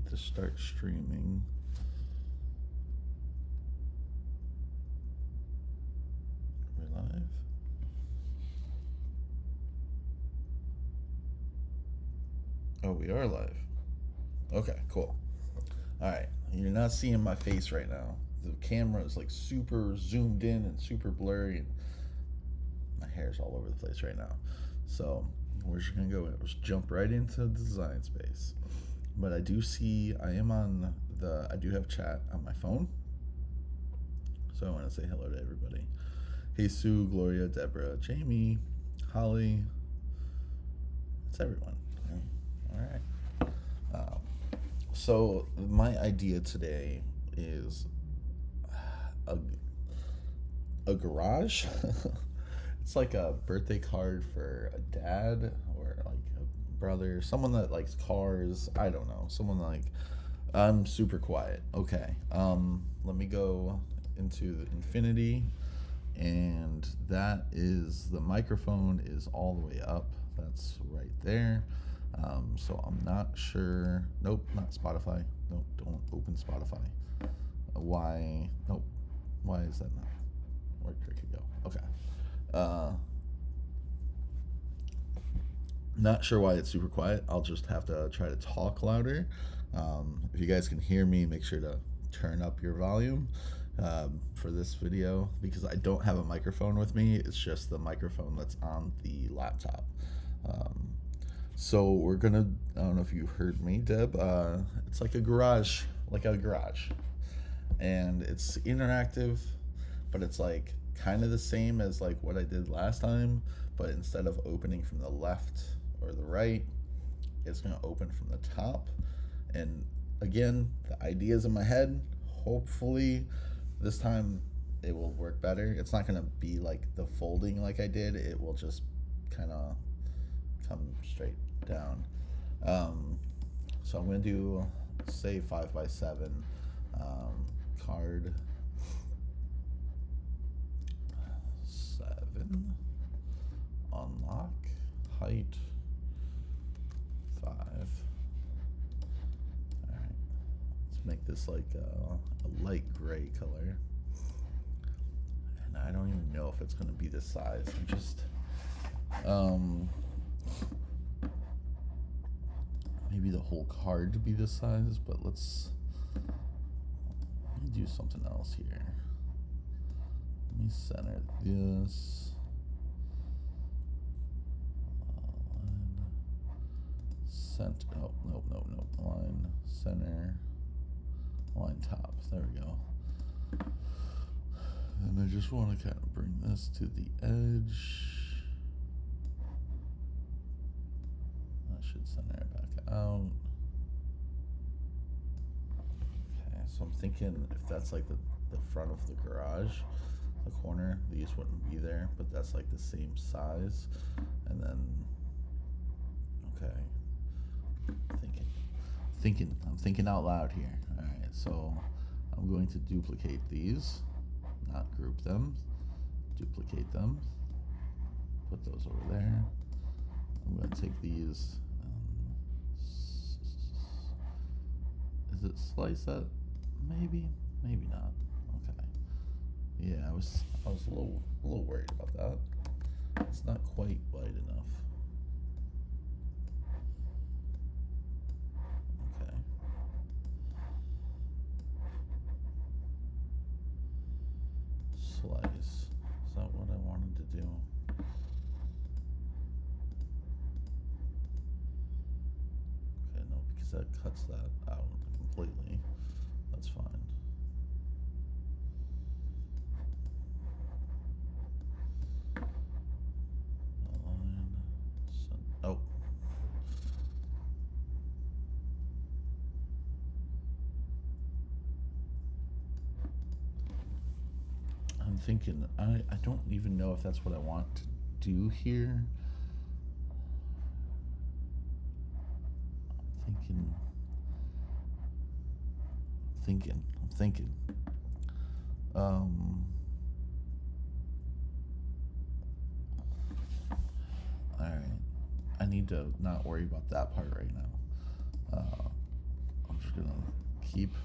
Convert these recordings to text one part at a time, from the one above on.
to start streaming. We're live. Oh, we are live. Okay, cool. All right, you're not seeing my face right now. The camera is like super zoomed in and super blurry, and my hair's all over the place right now. So we're just gonna go. Let's jump right into the design space. But I do see I am on the. I do have chat on my phone, so I want to say hello to everybody. Hey Sue, Gloria, Deborah, Jamie, Holly. It's everyone. All right. So my idea today is a garage. It's like a birthday card for a dad or like a brother, someone that likes cars. I don't know. Someone like I'm super quiet. Okay. Let me go into the infinity, and that is the microphone is all the way up. That's right there. So I'm not sure. Nope, not Spotify. Nope, don't open Spotify. Why? Nope. Why is that not? Where'd Cricut go? Okay. Not sure why it's super quiet. I'll just have to try to talk louder. If you guys can hear me, make sure to turn up your volume for this video, because I don't have a microphone with me. It's just the microphone that's on the laptop. So we're gonna, I don't know if you heard me, Deb, it's like a garage, and it's interactive, but it's like kind of the same as like what I did last time, but instead of opening from the left or the right, it's gonna open from the top. And again, the idea's in my head. Hopefully this time it will work better. It's not gonna be like the folding like I did. It will just kind of come straight down. So I'm gonna do, say, 5x7 card 7, unlock, height 5. All right, let's make this like a light gray color, and I don't even know if it's gonna be this size. I'm just maybe the whole card to be this size, but let me do something else here. Let me center this. Nope. Line center, line top. There we go. And I just want to kind of bring this to the edge. That should center it back out. Okay, so I'm thinking if that's like the front of the garage, the corner, these wouldn't be there, but that's like the same size. And then, okay, I'm thinking out loud here. All right, so I'm going to duplicate these, not group them, duplicate them, put those over there. I'm going to take these. Is it slice that? Maybe not. Okay. Yeah, I was a little worried about that. It's not quite wide enough. Okay. Slice. Is that what I wanted to do? Okay, no, because that cuts that out completely. That's fine. Oh. I'm thinking, I don't even know if that's what I want to do here. I'm thinking. Alright. I need to not worry about that part right now. I'm just gonna keep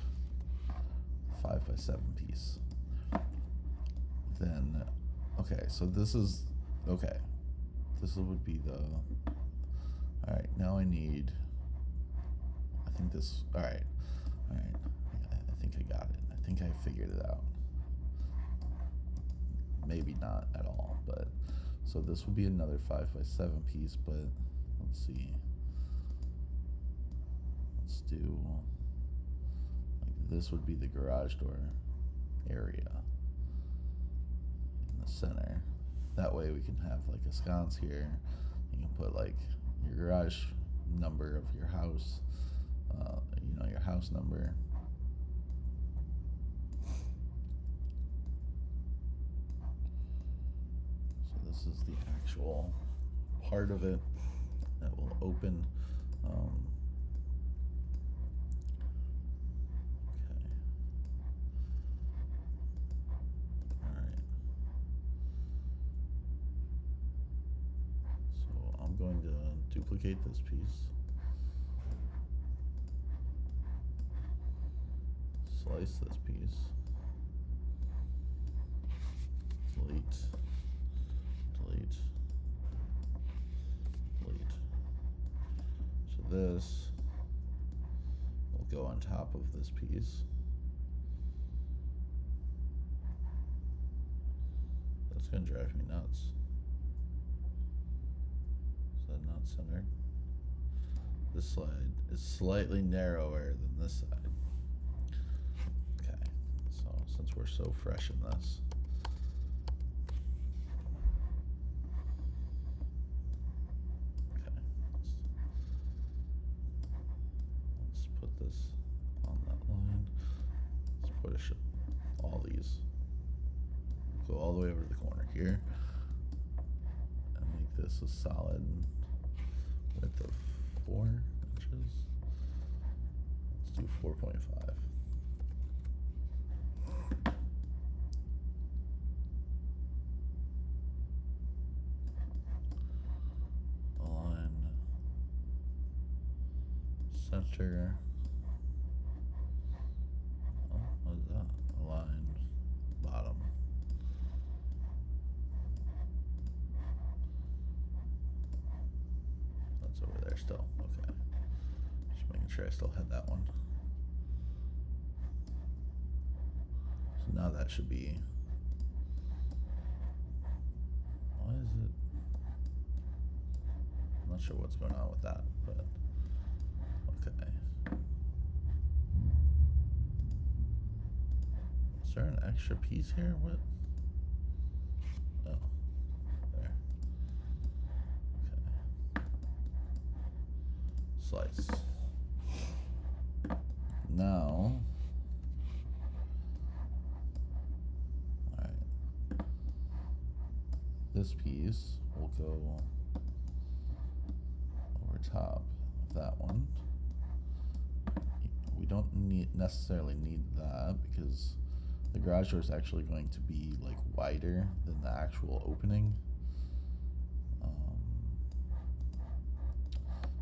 5x7 piece. Then, okay, so this is, okay. This would be the, all right, now I need, I think this, all right, I think I got it. I think I figured it out. Maybe not at all, but, so this would be another 5x7 piece, but let's see. Let's do, like this would be the garage door area in the center. That way we can have like a sconce here. You can put like your garage number of your house, you know, your house number. So this is the actual part of it that will open. I'm going to duplicate this piece, slice this piece, delete, delete, delete. So this will go on top of this piece. That's gonna drive me nuts. Not centered. This slide is slightly narrower than this side. Okay, so since we're so fresh in this, okay, let's put this on that line. Let's push all these, go all the way over to the corner here, and make this a solid width of 4 inches. Let's do 4.5. Align center. Oh, what is that? Align bottom. Over there still, okay. Just making sure I still had that one. So now that should be, why is it, I'm not sure what's going on with that, but okay. Is there an extra piece here? What? Oh, there. Slice. Now, all right, this piece will go over top of that one. We don't necessarily need that because the garage door is actually going to be like wider than the actual opening.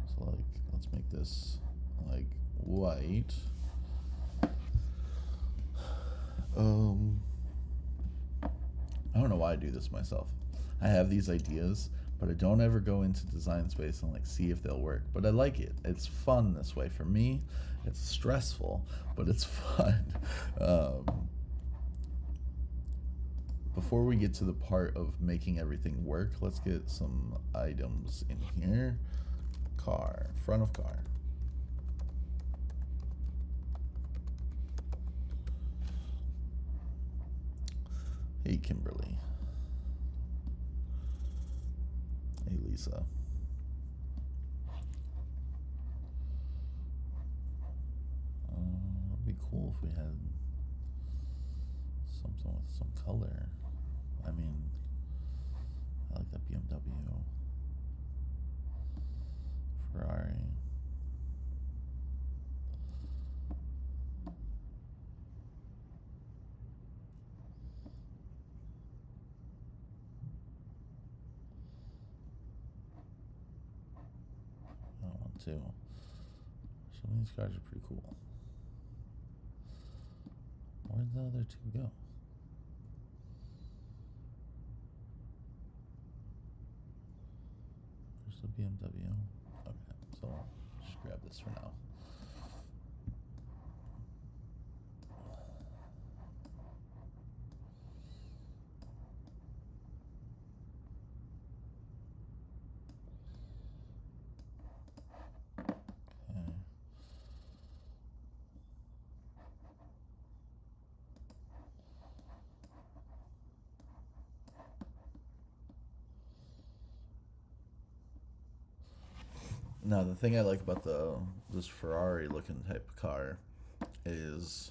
So like, let's make this like white. I don't know why I do this myself. I have these ideas, but I don't ever go into Design Space and like see if they'll work. But I like it. It's fun this way. For me, it's stressful, but it's fun. Before we get to the part of making everything work, let's get some items in here. Car, front of car. Hey, Kimberly. Hey, Lisa. It'd be cool if we had something with some color. I mean, I like that BMW. Ferrari. That one too. Some of these cars are pretty cool. Where'd the other two go? There's the BMW. Okay, so just grab this for now. Now the thing I like about this Ferrari looking type of car is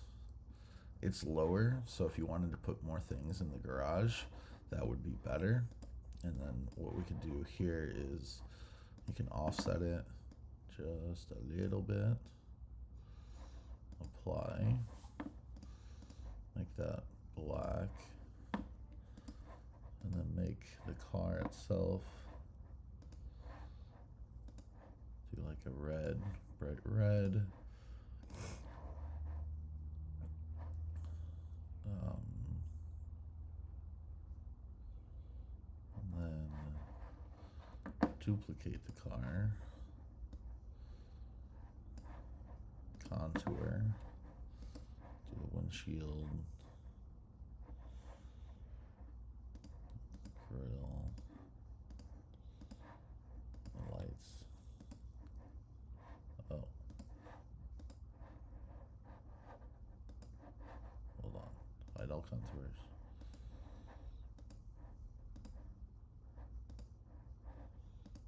it's lower, so if you wanted to put more things in the garage, that would be better. And then what we can do here is you can offset it just a little bit, apply, make that black, and then make the car itself do like a red, bright red. And then duplicate the car, contour, do the windshield, grill, the lights. Oh. Hold on. Hide all contours.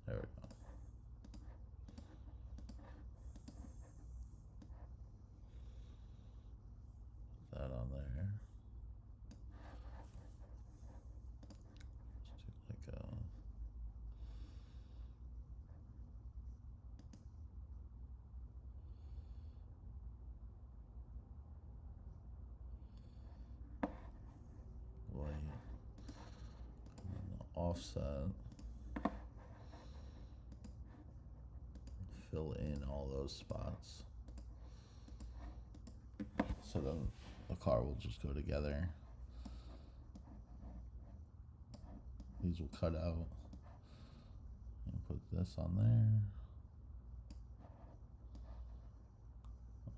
There we go. Put that on there. Just do like a white, and then the offset, fill in all those spots, so then the car will just go together. These will cut out, and put this on there,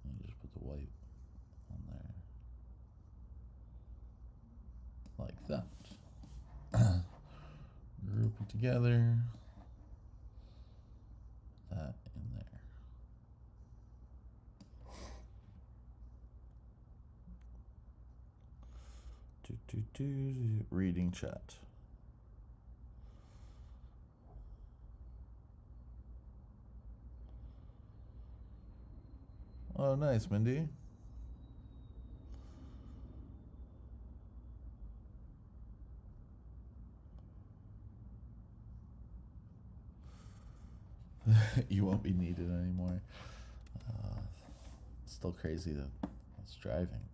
and just put the white on there, like that. Group it together, that in there. Reading chat. Oh, nice, Mindy. You won't be needed anymore. It's still crazy that it's driving.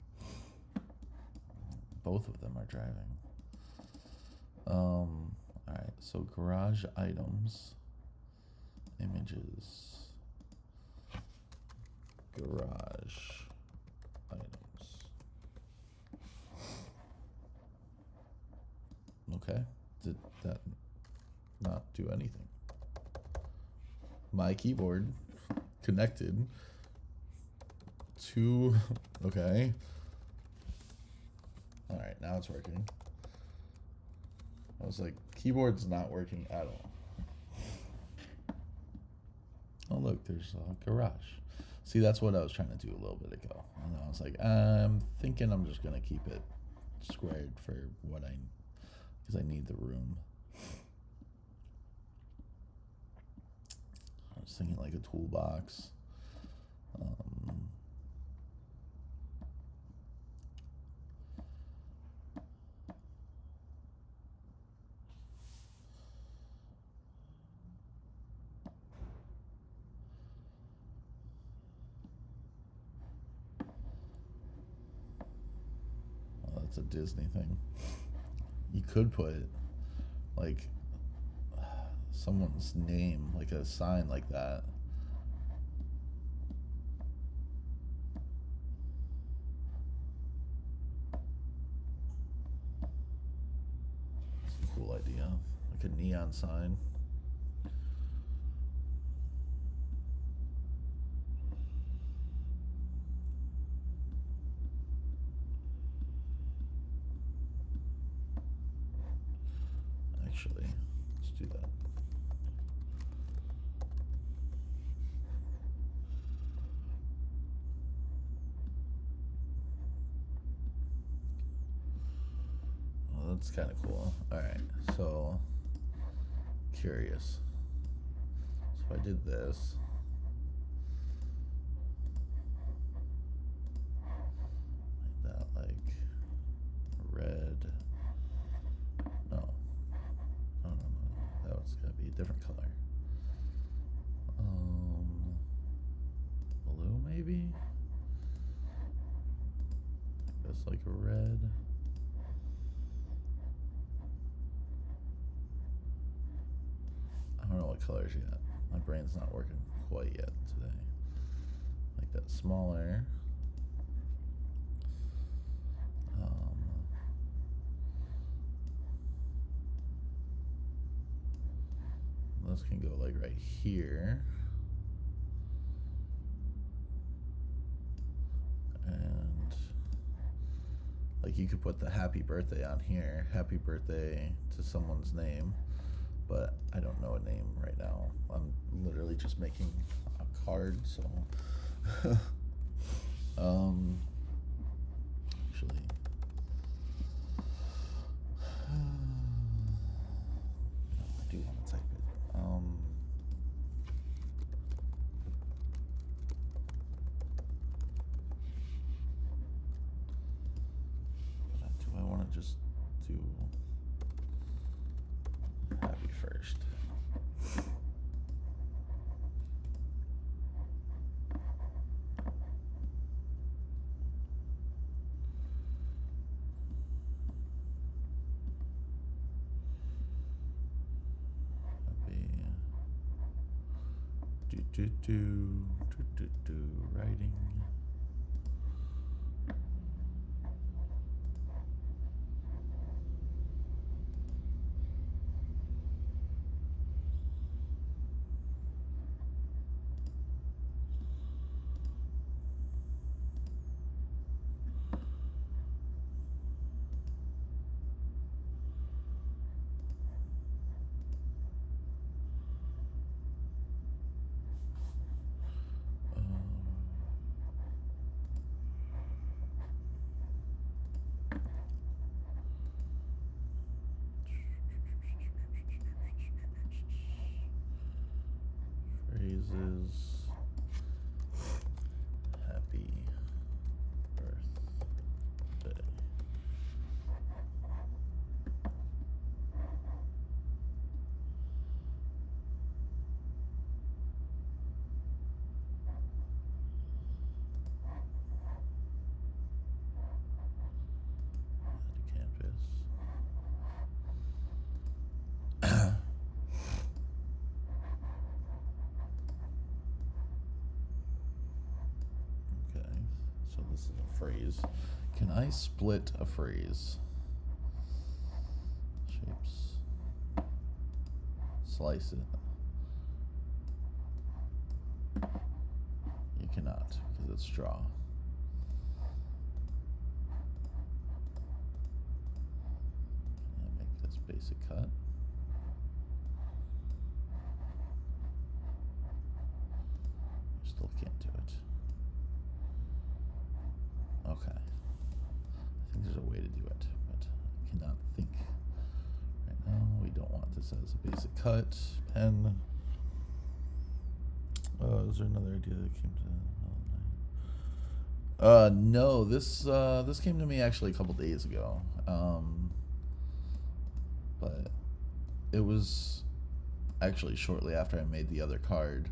Both of them are driving. Alright, so garage items, images, garage items. Okay, did that not do anything? My keyboard connected to, okay. All right, now it's working. I was like, keyboard's not working at all. Oh, look, there's a garage. See, that's what I was trying to do a little bit ago. And I was like, I'm thinking I'm just going to keep it squared for what because I need the room. I was thinking like a toolbox. It's a Disney thing. You could put like someone's name, like a sign like that. like a neon sign. Actually, let's do that. Well, that's kind of cool. All right, so curious. So if I did this, like that, like red. No. No, no, no. That was gotta be a different color. Blue maybe? That's like a red. I don't know what colors yet. My brain's not working quite yet today. Like that smaller. This can go like right here. And like you could put the happy birthday on here. Happy birthday to someone's name. But I don't know a name right now. I'm literally just making a card, so actually I do want to type it. Do I want to just do happy first? Writing. Phrases. Happy birthday. Canvas. So this is a phrase. Can I split a phrase? Shapes. Slice it. You cannot because it's straw. Can I make this basic cut? Still can't do it. Okay. I think there's a way to do it, but I cannot think right now. We don't want this as a basic cut. Pen. Is there another idea that came to? No. This came to me actually a couple days ago. But it was actually shortly after I made the other card.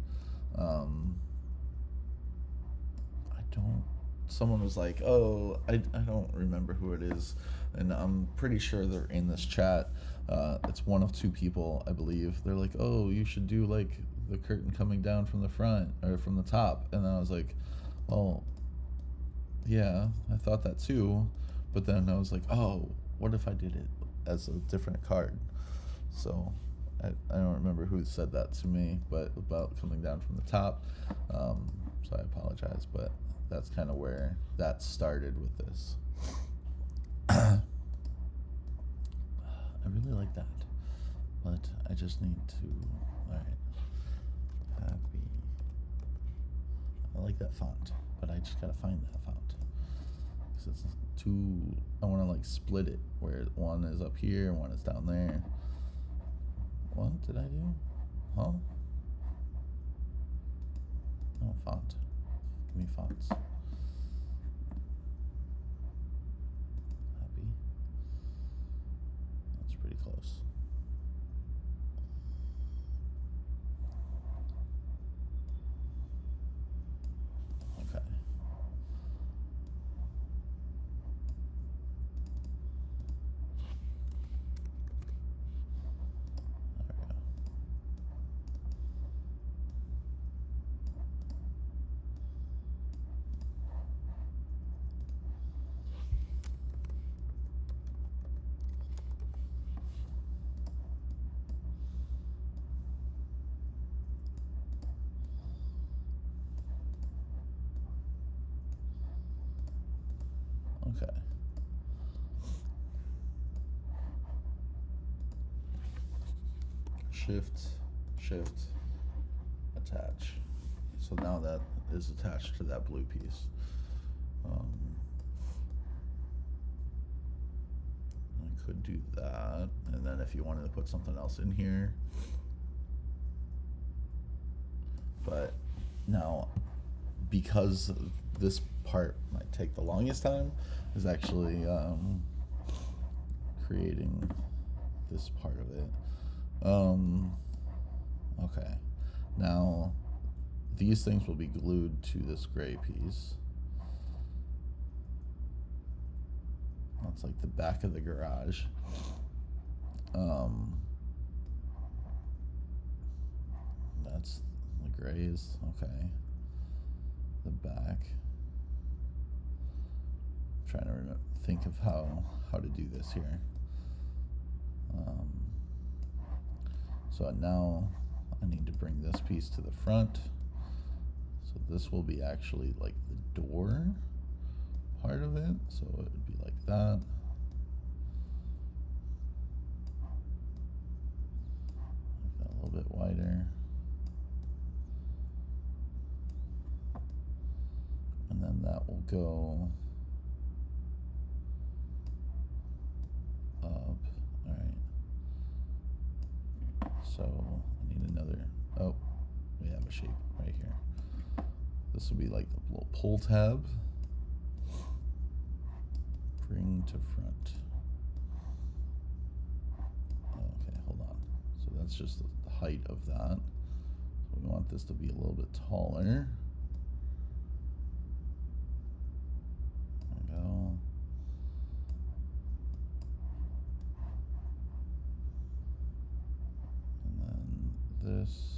Someone was like, oh, I don't remember who it is, and I'm pretty sure they're in this chat. It's one of two people, I believe. They're like, oh, you should do like the curtain coming down from the front or from the top. And then I was like, well, yeah, I thought that too. But then I was like, oh, what if I did it as a different card? So I don't remember who said that to me, but about coming down from the top. So I apologize, but that's kind of where that started with this. I really like that, but I just need to, all right, happy. I like that font, but I just gotta find that font. Cause it's too, I wanna like split it, where one is up here and one is down there. What did I do? Huh? Oh, font. Give me fonts. Happy. That's pretty close. Okay. Okay. Shift, attach. So now that is attached to that blue piece. I could do that, and then if you wanted to put something else in here. But now, because this part might take the longest time, is actually creating this part of it. Okay, now these things will be glued to this gray piece. That's like the back of the garage. That's the grays, okay. The back. I'm trying to think of how to do this here. So now I need to bring this piece to the front. So this will be actually like the door part of it. So it would be like that. Make that a little bit wider. And then that will go up. All right. So I need another, oh, we have a shape right here. This will be like the little pull tab. Bring to front. Okay, hold on. So that's just the height of that. So we want this to be a little bit taller. There we go. And then this.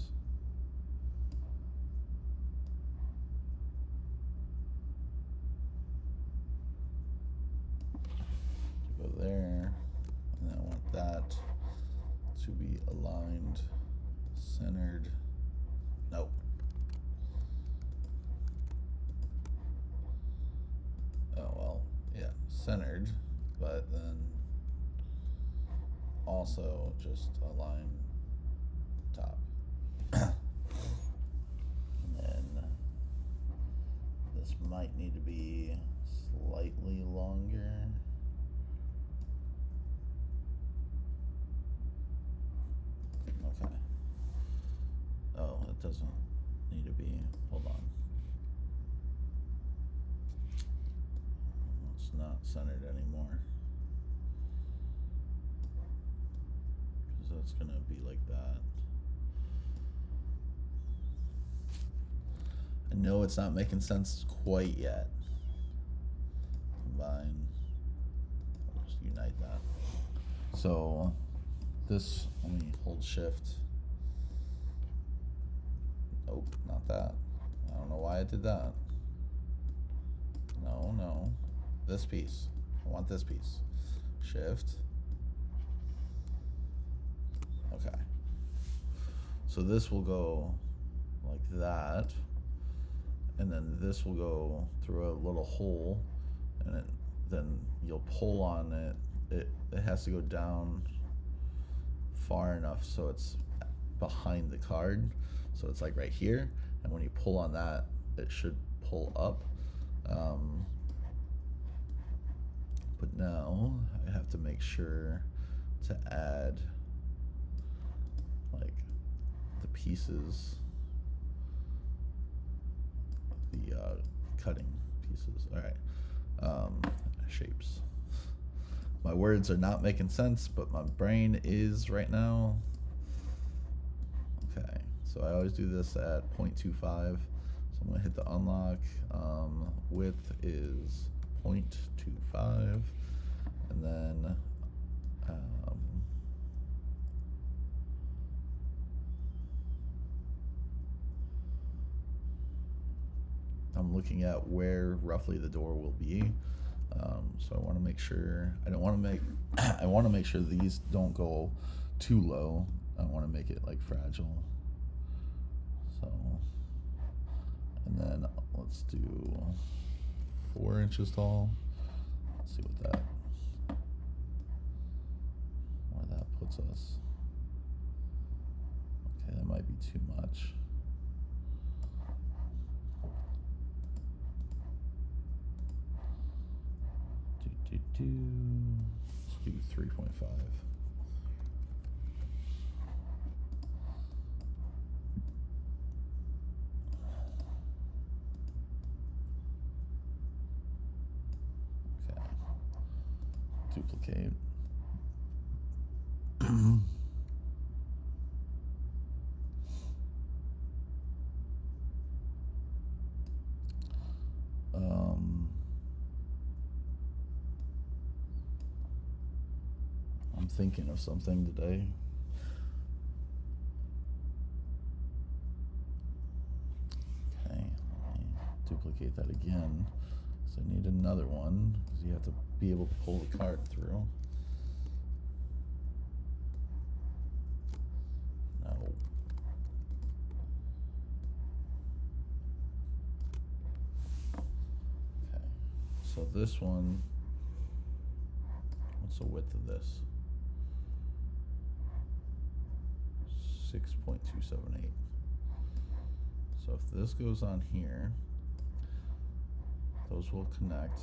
Go there, and I want that to be aligned, centered. Nope. Oh well, yeah, centered, but then also just align top. And then this might need to be slightly longer. Okay. Oh, it doesn't need to be, hold on. It's not centered anymore. Because that's gonna be like that. I know it's not making sense quite yet. Combine, I'll just unite that. So this, let me hold shift. Nope, not that. I don't know why I did that. No. This piece. I want this piece. Shift. Okay. So this will go like that, and then this will go through a little hole, and then you'll pull on it. It has to go down far enough so it's behind the card. So it's like right here, and when you pull on that, it should pull up. But now I have to make sure to add like the pieces, the cutting pieces. All right, shapes. My words are not making sense, but my brain is right now. Okay, so I always do this at 0.25. So I'm gonna hit the unlock. Width is 0.25, and then I'm looking at where roughly the door will be. So I want to make sure, I don't want to make, I want to make sure these don't go too low. I want to make it like fragile. So, and then let's do 4 inches tall. Let's see what that, where that puts us. Okay, that might be too much. Let's do 3.5. Okay. Duplicate. I'm thinking of something today. Okay, let me duplicate that again. So I need another one because you have to be able to pull the card through. No. Okay, so this one, what's the width of this? 6.278. So if this goes on here, those will connect.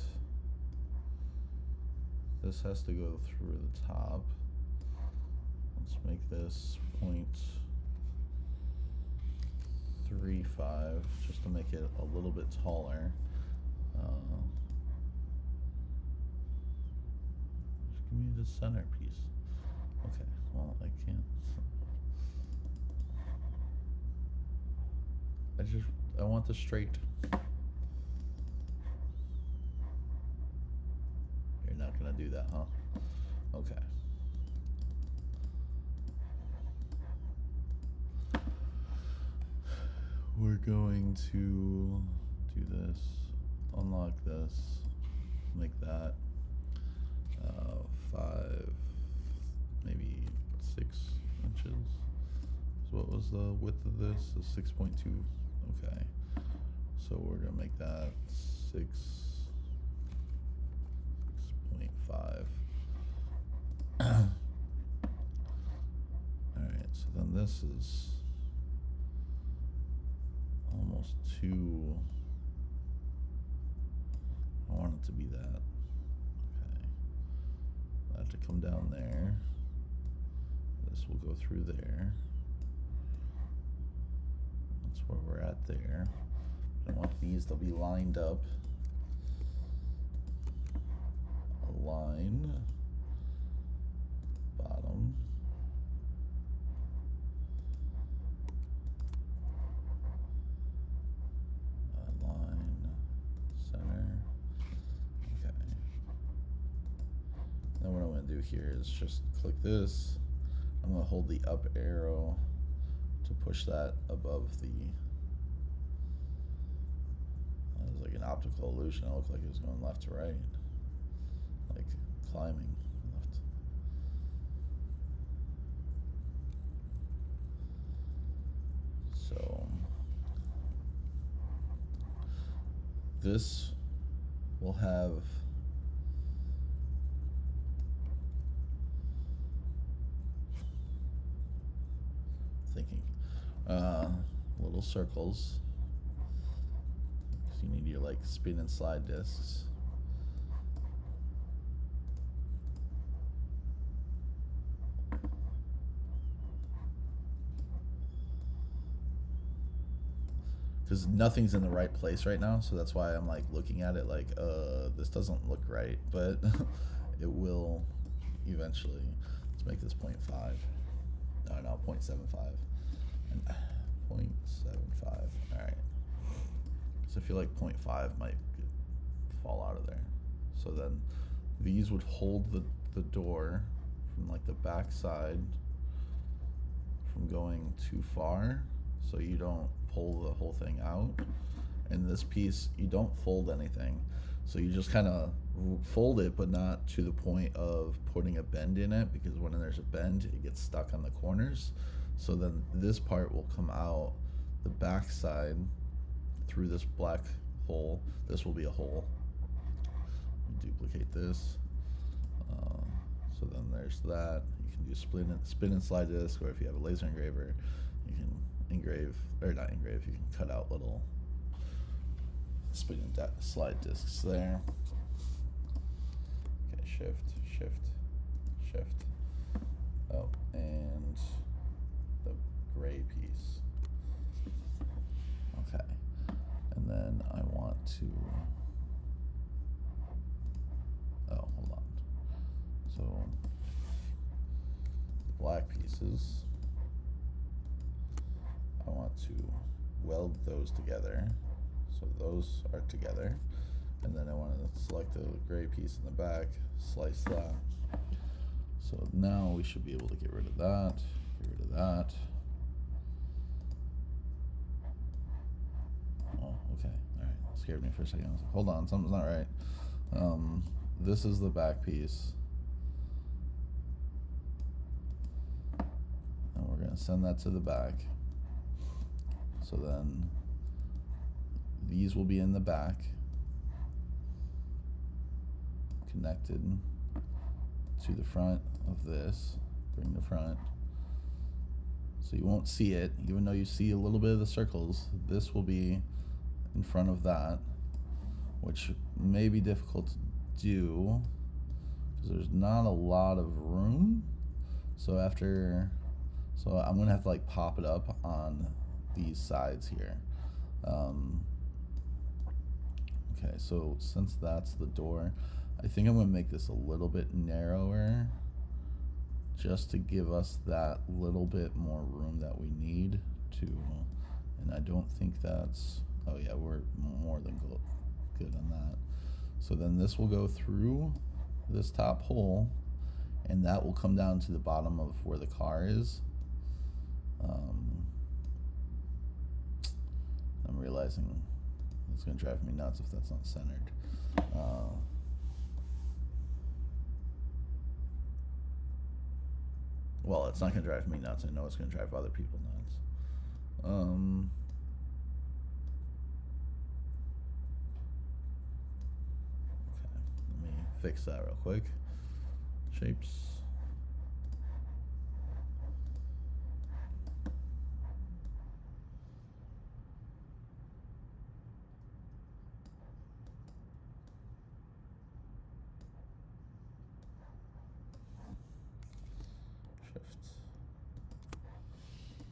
This has to go through the top. Let's make this 0.35 just to make it a little bit taller. Just give me the centerpiece. Okay, well, I can't. I want the straight. You're not gonna do that, huh? Okay. We're going to do this, unlock this, make that 5, maybe 6 inches. So what was the width of this? So 6.2. Okay. So we're gonna make that 6.5. Alright, so then this is almost 2. I want it to be that. Okay. That to come down there. This will go through there. That's where we're at there. I want these to be lined up. Align. Bottom. Align. Center. Okay. Then what I'm going to do here is just click this. I'm going to hold the up arrow to push that above the. It was like an optical illusion. It looked like it was going left to right, like climbing left. this will have thinking little circles. So you need your like spin and slide discs. Because nothing's in the right place right now, so that's why I'm like looking at it like, this doesn't look right, but it will eventually. Let's make this 0.5. No, 0.75 and 0.75. All right. So I feel like 0.5 might fall out of there. So then these would hold the door from like the back side from going too far, so you don't pull the whole thing out. And this piece, you don't fold anything, so you just kind of fold it, but not to the point of putting a bend in it, because when there's a bend, it gets stuck on the corners. So then this part will come out the back side through this black hole. This will be a hole. Duplicate this. So then there's that. You can do spin and slide disc, or if you have a laser engraver, you can engrave, or not engrave, you can cut out little spin and slide discs there. Okay, shift. Oh, and the gray piece. Okay, and then I want to, oh, hold on. So black pieces, I want to weld those together, so those are together, and then I want to select the gray piece in the back, slice that. So now we should be able to get rid of that, Oh, okay, all right, scared me for a second. I was like, hold on, something's not right. This is the back piece, and we're gonna send that to the back. So then these will be in the back, connected to the front of this. Bring the front, so you won't see it, even though you see a little bit of the circles. This will be in front of that, which may be difficult to do because there's not a lot of room. So I'm gonna have to like pop it up on these sides here. Okay, so since that's the door, I think I'm gonna make this a little bit narrower, just to give us that little bit more room that we need to, and I don't think that's, oh yeah, we're more than good on that. So then this will go through this top hole, and that will come down to the bottom of where the car is. I'm realizing it's gonna drive me nuts if that's not centered. Well, it's not gonna drive me nuts. I know it's gonna drive other people nuts. Okay, let me fix that real quick. Shapes.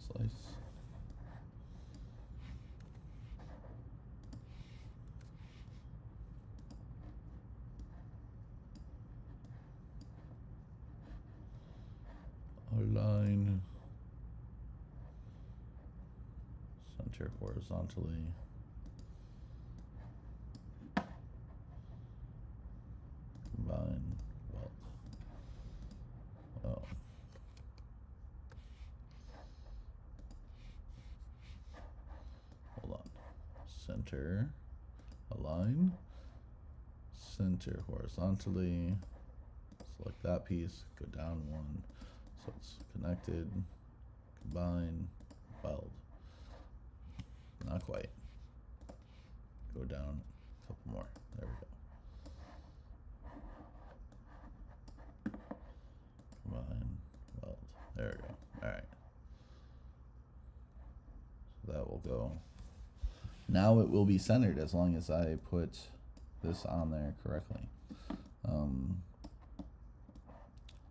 Slice. Align. Center horizontally. Combine. Weld. Oh. Hold on. Center. Align. Center horizontally. Select that piece. Go down one. So it's connected. Combine. Weld. Not quite. Go down couple more. There we go. Combine, weld. There we go. All right. So that will go. Now it will be centered as long as I put this on there correctly.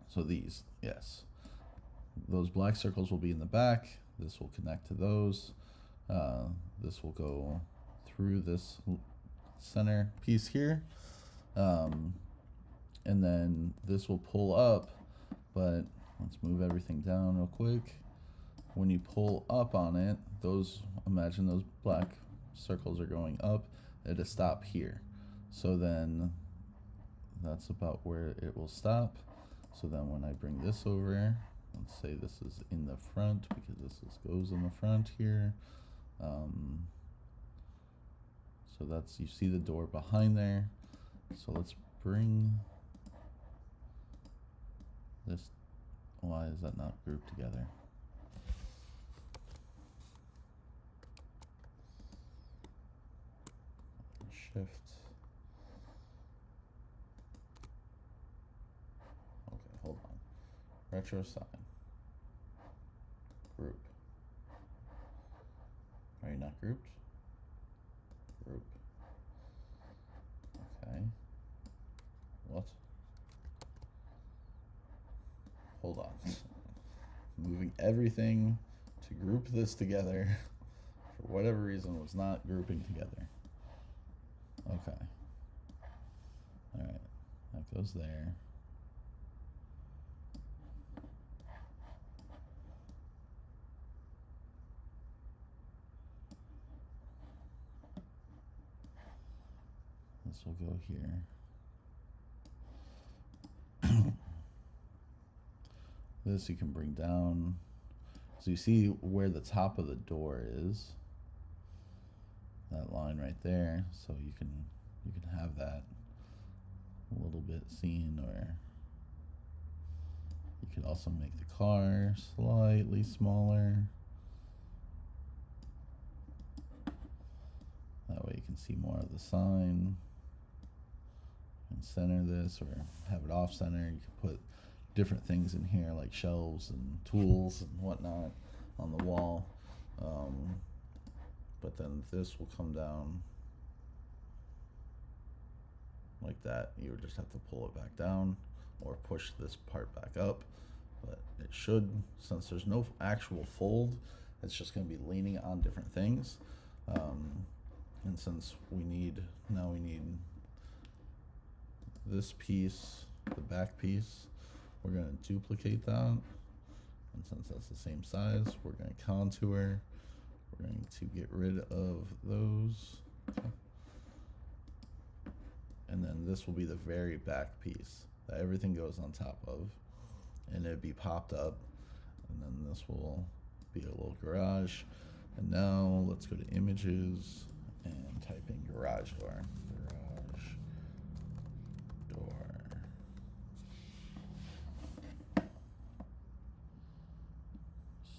So these, yes. Those black circles will be in the back. This will connect to those. This will go through this center piece here. And then this will pull up, but let's move everything down real quick. When you pull up on it, imagine those black circles are going up, it'll stop here. So then that's about where it will stop. So then when I bring this over, let's say this is in the front because goes in the front here. So that's, you see the door behind there. So let's bring this, why is that not grouped together? Shift. Okay, hold on. Retro sign. Group. Are you not grouped? Group. Okay. What? Hold on. Moving everything to group this together for whatever reason was not grouping together. Okay. All right. That goes there. This will go here. This you can bring down. So you see where the top of the door is. That line right there. So you can have that a little bit seen, or you could also make the car slightly smaller. That way you can see more of the sign. And center this or have it off center. You can put different things in here like shelves and tools and whatnot on the wall. But then this will come down like that. You would just have to pull it back down or push this part back up. But it should, since there's no actual fold, it's just going to be leaning on different things. And since we need this piece, the back piece, we're going to duplicate that. And since that's the same size, we're going to contour. We're going to get rid of those. Okay. And then this will be the very back piece that everything goes on top of. And it'd be popped up. And then this will be a little garage. And now let's go to images and type in garage door. Garage door.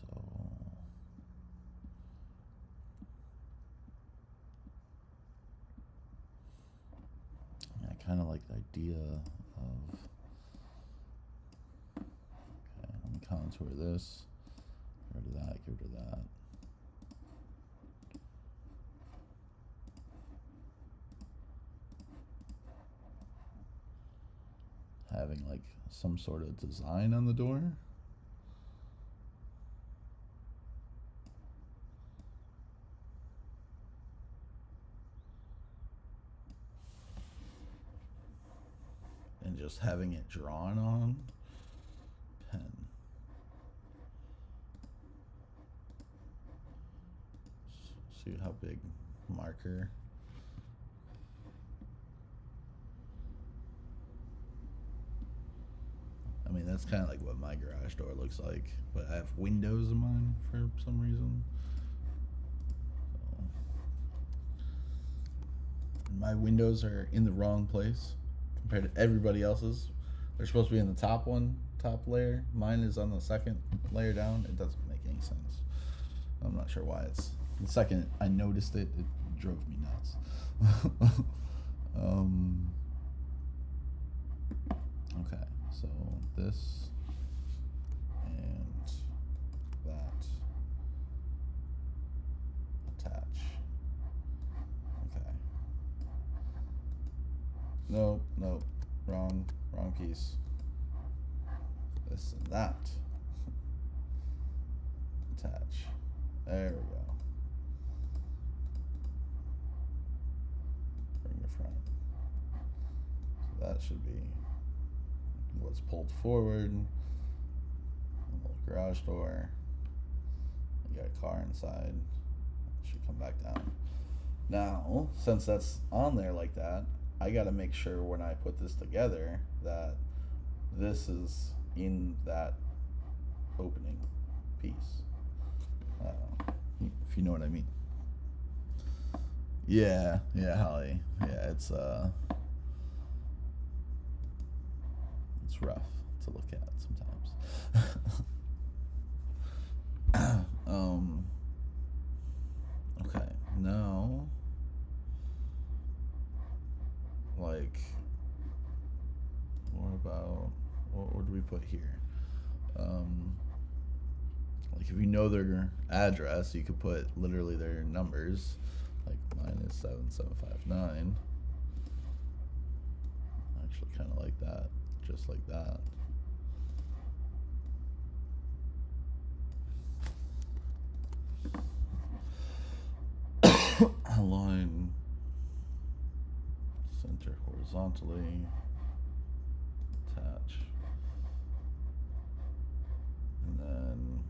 So I kind of like the idea of, okay, let me contour this, get rid of that, get rid of that. Having like some sort of design on the door. And just having it drawn on pen. See how big marker. I mean, that's kind of like what my garage door looks like, but I have windows in mine for some reason. So, my windows are in the wrong place compared to everybody else's. They're supposed to be in the top layer. Mine is on the second layer down. It doesn't make any sense. I'm not sure why it's the second I noticed it, it drove me nuts. Okay, so this and that attach. Okay. Nope, wrong piece. This and that attach. There we go. Bring the front. So that should be what's pulled forward. A little garage door. You got a car inside. It should come back down. Now, since that's on there like that, I gotta make sure when I put this together that this is in that opening piece. If you know what I mean. Yeah, Holly. Yeah, it's rough to look at sometimes. Okay, now, like, what would we put here? Like, if you know their address, you could put literally their numbers. Like, mine is 7759. I actually kind of like that, just like that. Align center horizontally, attach, and then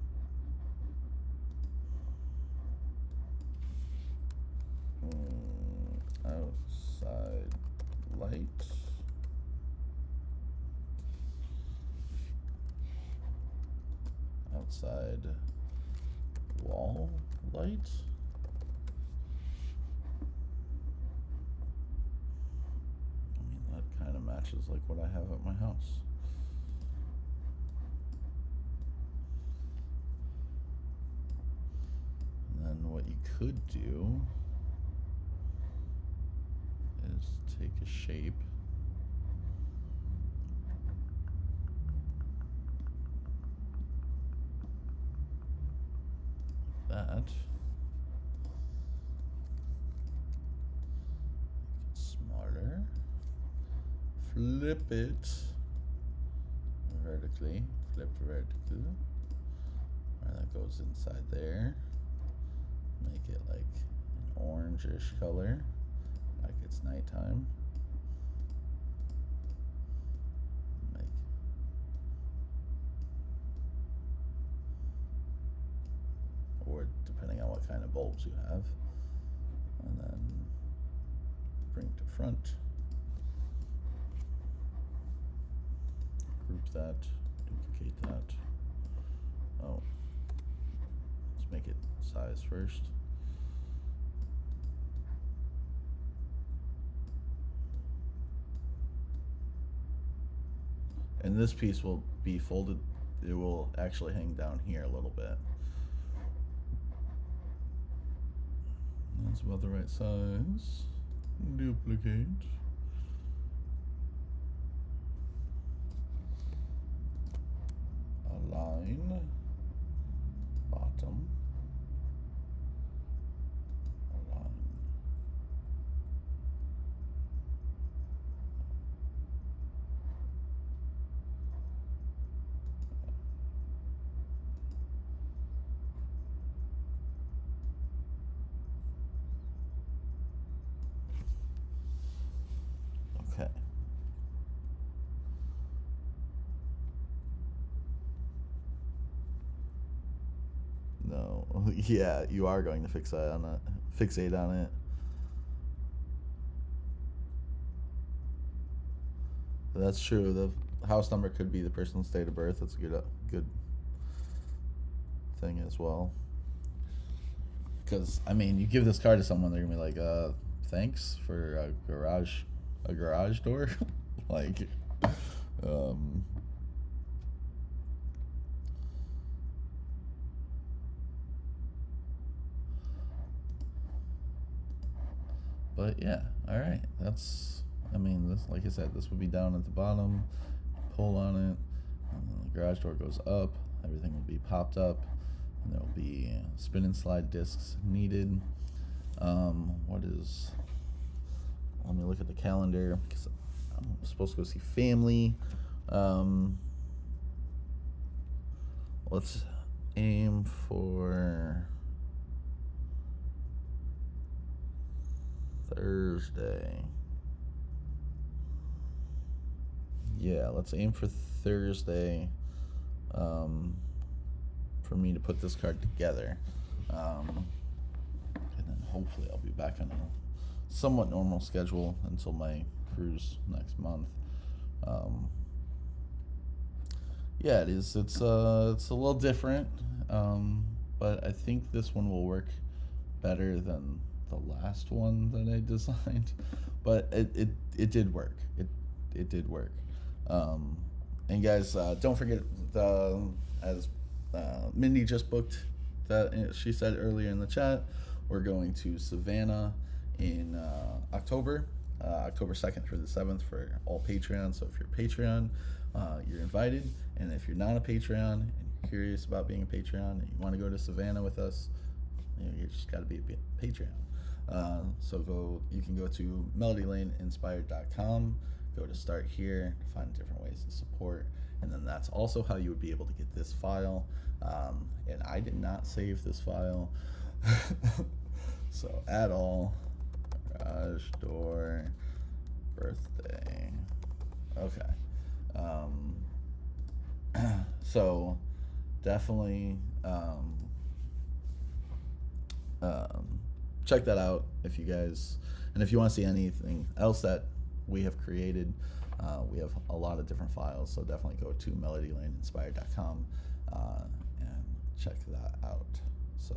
outside light, outside wall light. Kind of matches like what I have at my house. And then what you could do is take a shape like that. Smarter. Flip it vertically, flip vertically. Alright, that goes inside there. Make it like an orangish color, like it's nighttime. Or depending on what kind of bulbs you have. And then bring to front. Group that, duplicate that. Oh, let's make it size first. And this piece will be folded, it will actually hang down here a little bit. That's about the right size. Duplicate. Align, bottom, align. Okay. No, yeah, you are going to fixate on it. That's true. The house number could be the person's date of birth. That's a good thing as well. Because I mean, you give this card to someone, they're gonna be like, "Thanks for a garage door," like, But yeah, all right. That's, I mean, this, like I said, this would be down at the bottom. Pull on it, and then the garage door goes up. Everything will be popped up, and there will be spin and slide discs needed. What is? Let me look at the calendar because I'm supposed to go see family. Let's aim for Thursday. Yeah, let's aim for Thursday for me to put this card together. And then hopefully I'll be back on a somewhat normal schedule until my cruise next month. Yeah, it is. It's a little different, but I think this one will work better than the last one that I designed. But it did work. It did work. And guys, don't forget, as Mindy just booked, that she said earlier in the chat, we're going to Savannah in October, October 2nd through the 7th for all Patreon. So if you're Patreon, you're invited. And if you're not a Patreon and you're curious about being a Patreon and you want to go to Savannah with us, you just got to be a Patreon. So you can go to melodylaneinspired.com, go to start here to find different ways to support. And then that's also how you would be able to get this file. And I did not save this file. So at all, garage door, birthday. Okay. So definitely check that out if you guys, and if you want to see anything else that we have created, we have a lot of different files, so definitely go to melodylaneinspired.com and check that out. So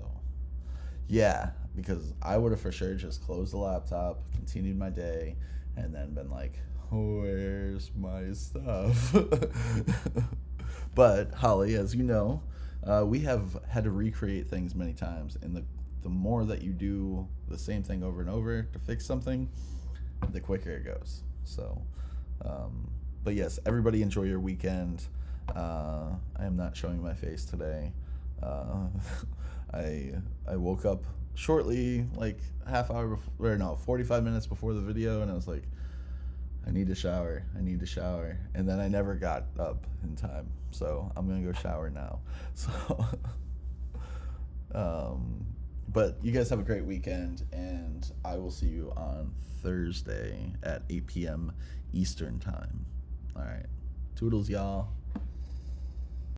yeah, because I would have for sure just closed the laptop, continued my day, and then been like, where's my stuff? But Holly, as you know, we have had to recreate things many times, and the more that you do the same thing over and over to fix something, the quicker it goes. So but yes, everybody enjoy your weekend. I am not showing my face today. I woke up shortly, like half hour before, or no, 45 minutes before the video, and I was like, I need to shower, and then I never got up in time, so I'm gonna go shower now. So but you guys have a great weekend, and I will see you on Thursday at 8 p.m. Eastern time. All right, toodles, y'all.